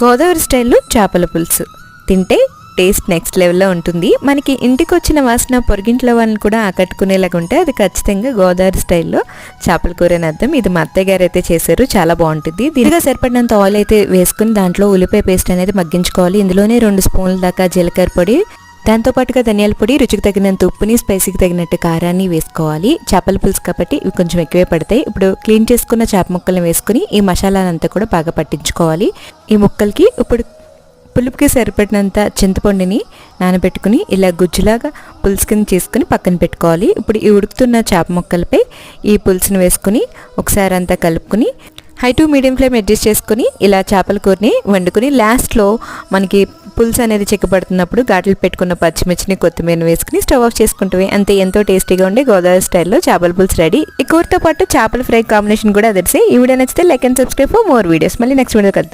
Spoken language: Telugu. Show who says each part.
Speaker 1: గోదావరి స్టైల్లో చేపల పులుసు తింటే టేస్ట్ నెక్స్ట్ లెవెల్లో ఉంటుంది. మనకి ఇంటికి వచ్చిన వాసన పొరుగింట్లో వాళ్ళని కూడా ఆకట్టుకునేలాగా ఉంటే అది ఖచ్చితంగా గోదావరి స్టైల్లో చేపల కూర అని అర్థం. ఇది మా అత్తయ్య గారు అయితే చేశారు, చాలా బాగుంటుంది. దీనిగా సరిపడినంత ఆయిల్ అయితే వేసుకుని దాంట్లో ఉల్లిపాయ పేస్ట్ అనేది మగ్గించుకోవాలి. ఇందులోనే 2 స్పూన్ల దాకా జీలకర్ర పొడి, దాంతోపాటుగా ధనియాల పొడి, రుచికి తగినంత ఉప్పుని, స్పైసీకి తగినట్టు కారాన్ని వేసుకోవాలి. చేపల పులుసు కాబట్టి ఇవి కొంచెం ఎక్కువే పడతాయి. ఇప్పుడు క్లీన్ చేసుకున్న చేప ముక్కలను వేసుకుని ఈ మసాలానంతా కూడా బాగా పట్టించుకోవాలి. ఈ ముక్కలకి ఇప్పుడు పులుపుకి సరిపడినంత చింతపండుని నానబెట్టుకుని ఇలా గుజ్జులాగా పులుసు కింద చేసుకుని పక్కన పెట్టుకోవాలి. ఇప్పుడు ఈ ఉడుకుతున్న చేప ముక్కలపై ఈ పులుసుని వేసుకుని ఒకసారి అంతా కలుపుకుని high to medium flame adjust చేసుకుని ఇలా చేపల కూరని వండుకుని లాస్ట్లో మనకి పులుసు అనేది చిక్కబడుతున్నప్పుడు ఘాట్లు పెట్టుకున్న పచ్చిమిర్చిని, కొత్తిమీరని వేసుకుని స్టవ్ ఆఫ్ చేసుకుంటే అంతే ఎంతో టేస్టీగా ఉండే గోదావరి స్టైల్లో చేపల పులుసు రెడీ. ఈ కూరతో పాటు చేపల ఫ్రై కాంబినేషన్ కూడా అదే. ఈ వీడియో నచ్చితే like and subscribe for more videos. మళ్ళీ నెక్స్ట్ వీడియో కలుద్దాం.